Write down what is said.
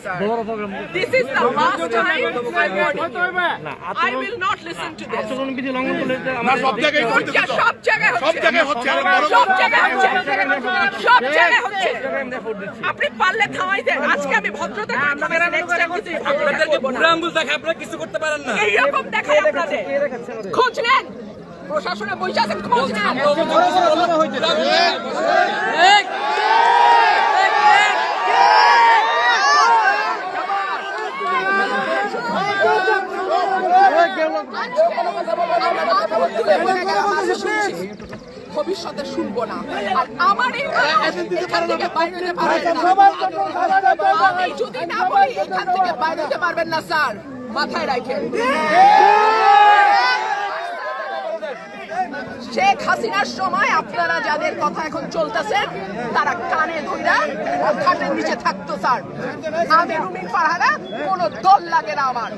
This is the last time I'm warning you. I will not listen to this. না সব জায়গায় হচ্ছে তো। সব জায়গায় সব জায়গায় হচ্ছে আরে বড় সব জায়গায় হচ্ছে সব জায়গায় হচ্ছে আপনি পারলে থামাই দেন আজকে আমি ভদ্রতা করে থামাইছি নেক্সট টাইম কিছু আপনাদেরকে বুড়া আঙ্গুল দেখে আপনারা কিছু করতে পারেন না। এই রকম দেখাই আপনাদের খোঁজ নেন প্রশাসনে বসে আছেন খোঁজ নেন ভবিষ্যতে শুনবো না আর আমার এখান থেকে বাইরে যেতে পারবেন না আমি যদি না বলি এখান থেকে বাইরে যেতে পারবেন না স্যার মাথায় রাখেন শেখ হাসিনার সময় আপনারা যাদের কথা এখন চলতেছেন তারা কানে ধইরা খাটের নিচে থাকতো স্যার আমি রুমিন ফারহানা কোনো দল লাগে না আমার